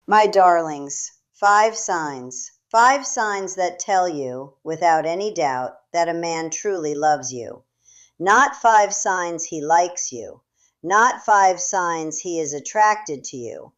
My darlings, 5 signs. 5 signs that tell you, without any doubt, that a man truly loves you. Not 5 signs he likes you. Not 5 signs he is attracted to you.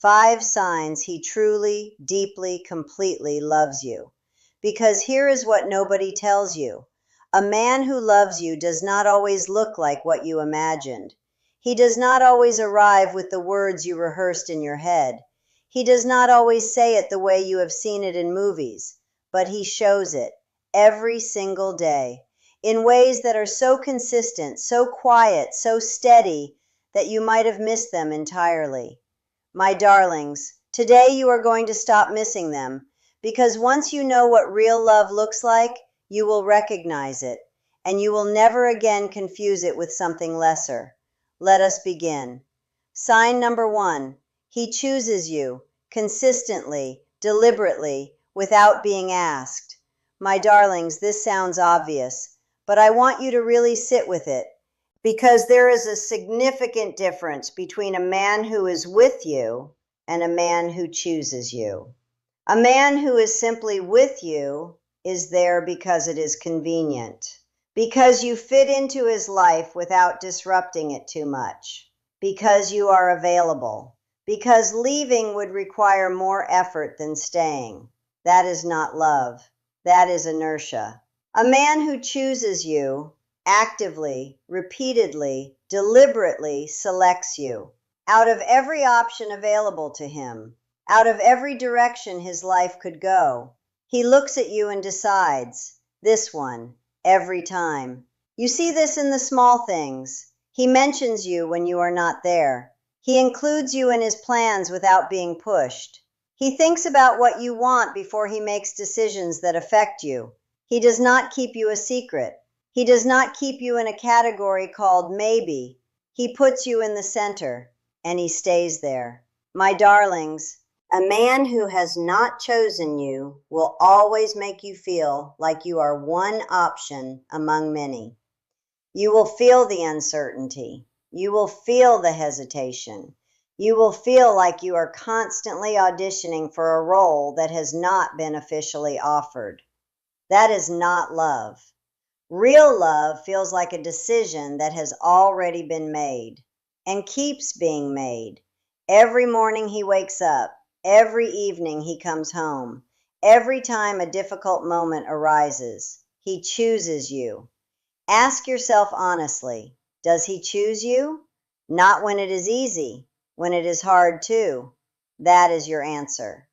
5 signs he truly, deeply, completely loves you. Because here is what nobody tells you. A man who loves you does not always look like what you imagined. He does not always arrive with the words you rehearsed in your head. He does not always say it the way you have seen it in movies, but he shows it every single day in ways that are so consistent, so quiet, so steady that you might have missed them entirely. My darlings, today you are going to stop missing them because once you know what real love looks like, you will recognize it and you will never again confuse it with something lesser. Let us begin. Sign number 1. He chooses you consistently, deliberately, without being asked. My darlings, this sounds obvious, but I want you to really sit with it because there is a significant difference between a man who is with you and a man who chooses you. A man who is simply with you is there because it is convenient, because you fit into his life without disrupting it too much, because you are available, because leaving would require more effort than staying. That is not love. That is inertia. A man who chooses you actively, repeatedly, deliberately selects you out of every option available to him, out of every direction his life could go. He looks at you and decides, this one, every time. You see this in the small things. He mentions you when you are not there. He includes you in his plans without being pushed. He thinks about what you want before he makes decisions that affect you. He does not keep you a secret. He does not keep you in a category called maybe. He puts you in the center, and he stays there. My darlings, a man who has not chosen you will always make you feel like you are one option among many. You will feel the uncertainty. You will feel the hesitation. You will feel like you are constantly auditioning for a role that has not been officially offered. That is not love. Real love feels like a decision that has already been made and keeps being made. Every morning he wakes up, every evening he comes home, every time a difficult moment arises, he chooses you. Ask yourself honestly, does he choose you? Not when it is easy, when it is hard too. That is your answer.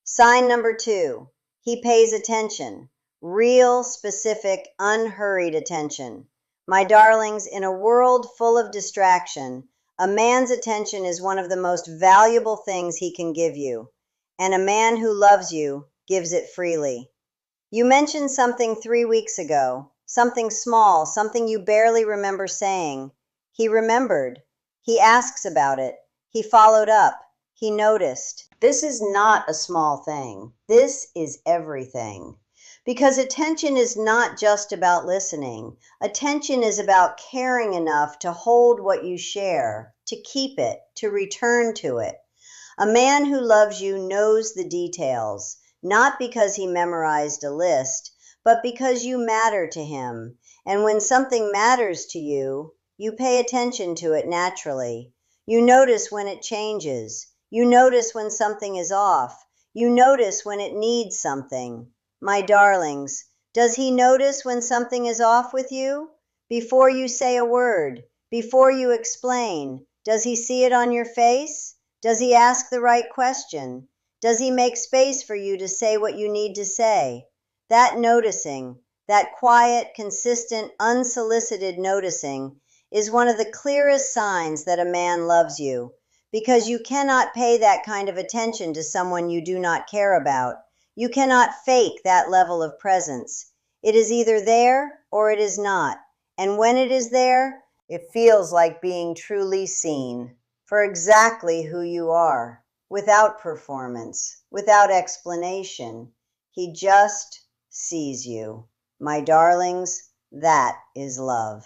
Sign number 2, he pays attention. Real, specific, unhurried attention. My darlings, in a world full of distraction, a man's attention is one of the most valuable things he can give you, and a man who loves you gives it freely. You mentioned something 3 weeks ago, something small, something you barely remember saying. He remembered. He asks about it. He followed up. He noticed. This is not a small thing. This is everything. Because attention is not just about listening. Attention is about caring enough to hold what you share, to keep it, to return to it. A man who loves you knows the details, not because he memorized a list, but because you matter to him. And when something matters to you, you pay attention to it naturally. You notice when it changes. You notice when something is off. You notice when it needs something. My darlings, does he notice when something is off with you? Before you say a word, before you explain, does he see it on your face? Does he ask the right question? Does he make space for you to say what you need to say? That noticing, that quiet, consistent, unsolicited noticing, is one of the clearest signs that a man loves you, because you cannot pay that kind of attention to someone you do not care about. You cannot fake that level of presence. It is either there or it is not. And when it is there, it feels like being truly seen for exactly who you are, without performance, without explanation. He just sees you. My darlings, that is love.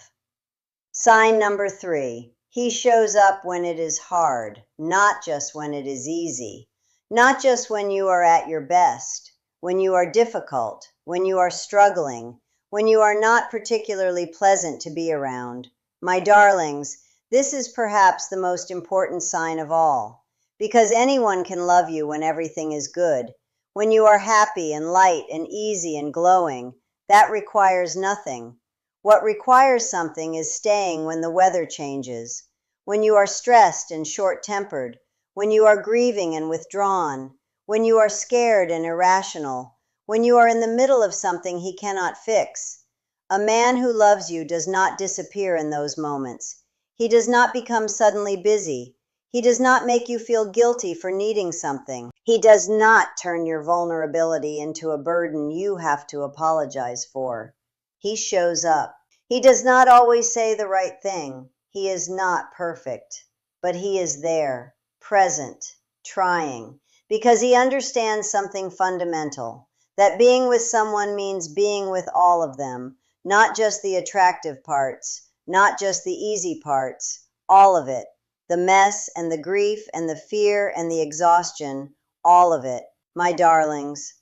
Sign number 3, he shows up when it is hard, not just when it is easy. Not just when you are at your best, when you are difficult, when you are struggling, when you are not particularly pleasant to be around. My darlings, this is perhaps the most important sign of all, because anyone can love you when everything is good. When you are happy and light and easy and glowing, that requires nothing. What requires something is staying when the weather changes, when you are stressed and short-tempered, when you are grieving and withdrawn, when you are scared and irrational, when you are in the middle of something he cannot fix. A man who loves you does not disappear in those moments. He does not become suddenly busy. He does not make you feel guilty for needing something. He does not turn your vulnerability into a burden you have to apologize for. He shows up. He does not always say the right thing. He is not perfect, but he is there, present, trying, because he understands something fundamental, that being with someone means being with all of them, not just the attractive parts, not just the easy parts, all of it. The mess and the grief and the fear and the exhaustion, all of it. My darlings,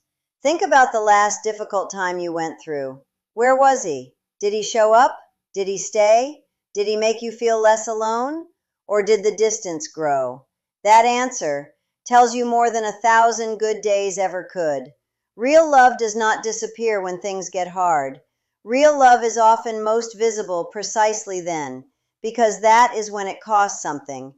think about the last difficult time you went through. Where was he? Did he show up? Did he stay? Did he make you feel less alone? Or did the distance grow? That answer tells you more than 1,000 good days ever could. Real love does not disappear when things get hard. Real love is often most visible precisely then, because that is when it costs something,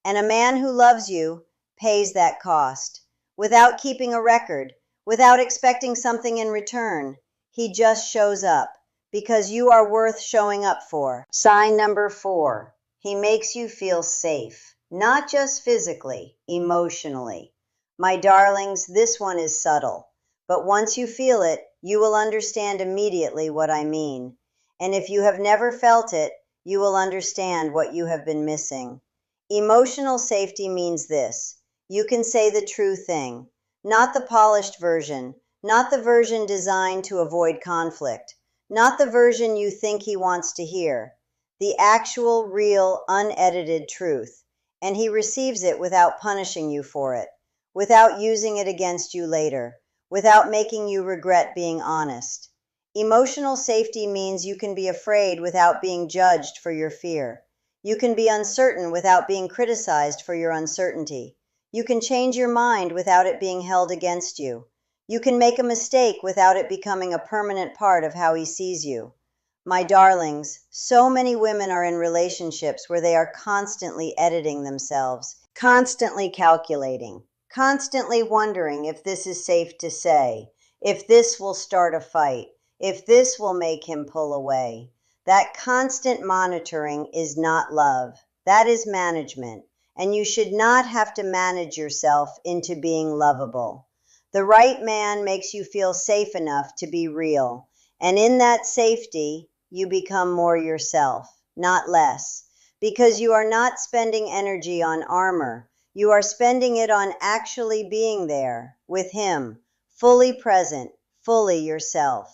and a man who loves you pays that cost, without keeping a record, without expecting something in return. He just shows up, because you are worth showing up for. Sign number 4, he makes you feel safe, not just physically, emotionally. My darlings, this one is subtle, but once you feel it, you will understand immediately what I mean. And if you have never felt it, you will understand what you have been missing. Emotional safety means this: you can say the true thing, not the polished version, not the version designed to avoid conflict, not the version you think he wants to hear, the actual, real, unedited truth. And he receives it without punishing you for it, without using it against you later, without making you regret being honest. Emotional safety means you can be afraid without being judged for your fear. You can be uncertain without being criticized for your uncertainty. You can change your mind without it being held against you. You can make a mistake without it becoming a permanent part of how he sees you. My darlings, so many women are in relationships where they are constantly editing themselves, constantly calculating, constantly wondering if this is safe to say, if this will start a fight, if this will make him pull away. That constant monitoring is not love. That is management, and you should not have to manage yourself into being lovable. The right man makes you feel safe enough to be real, and in that safety, you become more yourself, not less, because you are not spending energy on armor. You are spending it on actually being there with him, fully present, fully yourself.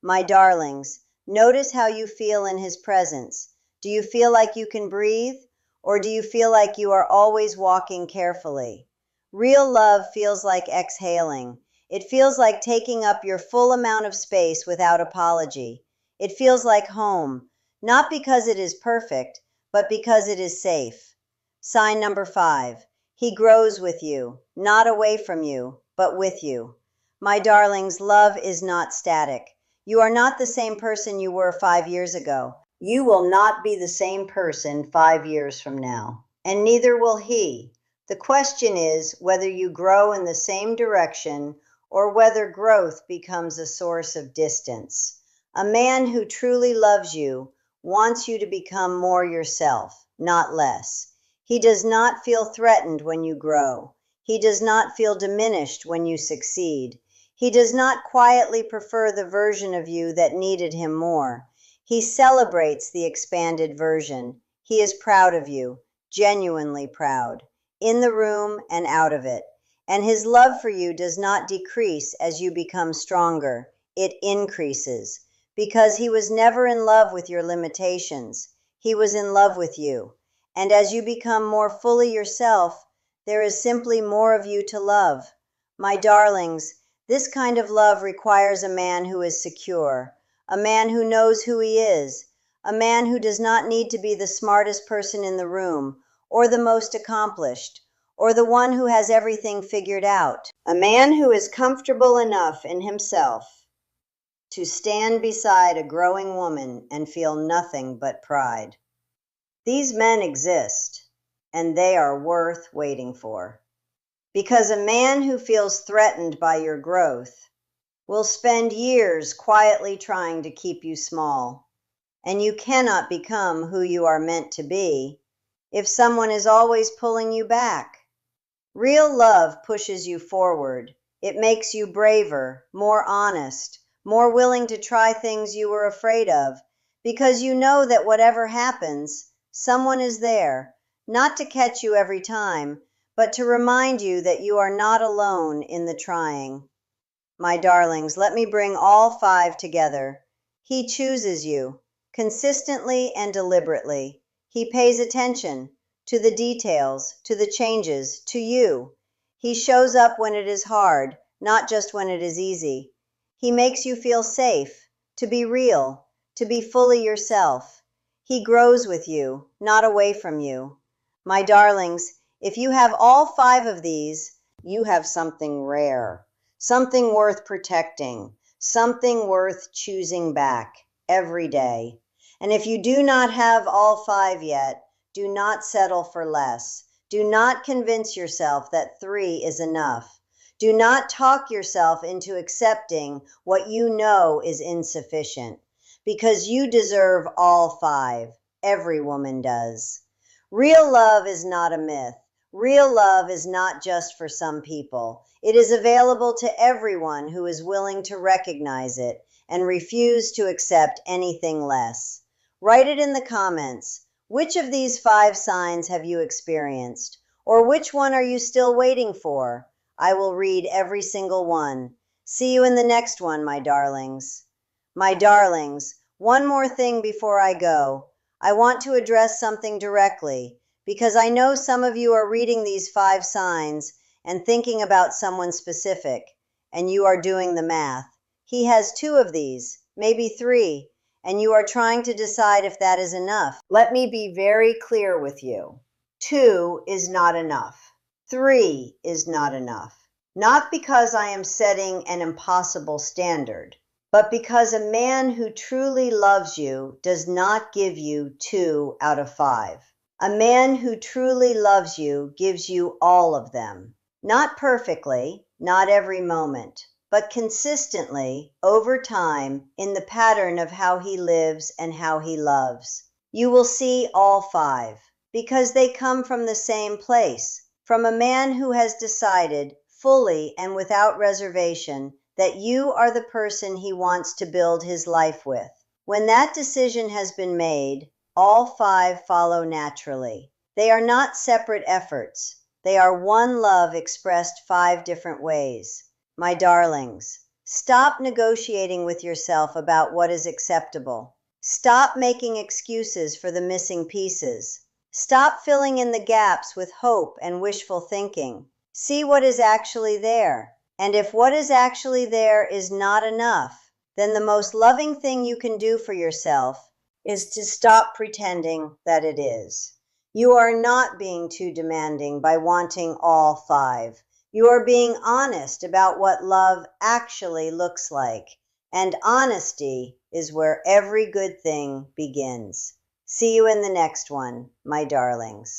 My darlings, notice how you feel in his presence. Do you feel like you can breathe, or do you feel like you are always walking carefully? Real love feels like exhaling. It feels like taking up your full amount of space without apology. It feels like home, not because it is perfect, but because it is safe. Sign number 5, he grows with you, not away from you, but with you. My darlings, love is not static. You are not the same person you were 5 years ago. You will not be the same person 5 years from now, and neither will he. The question is whether you grow in the same direction or whether growth becomes a source of distance. A man who truly loves you wants you to become more yourself, not less. He does not feel threatened when you grow. He does not feel diminished when you succeed. He does not quietly prefer the version of you that needed him more. He celebrates the expanded version. He is proud of you, genuinely proud, in the room and out of it. And his love for you does not decrease as you become stronger. It increases, because he was never in love with your limitations. He was in love with you. And as you become more fully yourself, There is simply more of you to love. My darlings, this kind of love requires a man who is secure, a man who knows who he is, a man who does not need to be the smartest person in the room, or the most accomplished, or the one who has everything figured out. A man who is comfortable enough in himself to stand beside a growing woman and feel nothing but pride. These men exist, and they are worth waiting for. Because a man who feels threatened by your growth will spend years quietly trying to keep you small, and you cannot become who you are meant to be if someone is always pulling you back. Real love pushes you forward. It makes you braver, more honest, more willing to try things you were afraid of, because you know that whatever happens, someone is there, not to catch you every time, but to remind you that you are not alone in the trying. My darlings, let me bring all 5 together. He chooses you, consistently and deliberately. He pays attention to the details, to the changes, to you. He shows up when it is hard, not just when it is easy. He makes you feel safe, to be real, to be fully yourself. He grows with you, not away from you. My darlings, if you have all 5 of these, you have something rare, something worth protecting, something worth choosing back every day. And if you do not have all 5 yet, do not settle for less. Do not convince yourself that 3 is enough. Do not talk yourself into accepting what you know is insufficient, because you deserve all 5. Every woman does. Real love is not a myth. Real love is not just for some people. It is available to everyone who is willing to recognize it and refuse to accept anything less. Write it in the comments. Which of these 5 signs have you experienced? Or which one are you still waiting for? I will read every single one. See you in the next one, my darlings. My darlings, one more thing before I go. I want to address something directly, because I know some of you are reading these 5 signs and thinking about someone specific, and you are doing the math. He has 2 of these, maybe 3, and you are trying to decide if that is enough. Let me be very clear with you. 2 is not enough. 3 is not enough. Not because I am setting an impossible standard, but because a man who truly loves you does not give you 2 out of 5. A man who truly loves you gives you all of them. Not perfectly, not every moment, but consistently, over time, in the pattern of how he lives and how he loves. You will see all 5, because they come from the same place, from a man who has decided, fully and without reservation, that you are the person he wants to build his life with. When that decision has been made, all 5 follow naturally. They are not separate efforts. They are one love expressed 5 different ways. My darlings, stop negotiating with yourself about what is acceptable. Stop making excuses for the missing pieces. Stop filling in the gaps with hope and wishful thinking. See what is actually there. And if what is actually there is not enough, then the most loving thing you can do for yourself is to stop pretending that it is. You are not being too demanding by wanting all 5. You are being honest about what love actually looks like. And honesty is where every good thing begins. See you in the next one, my darlings.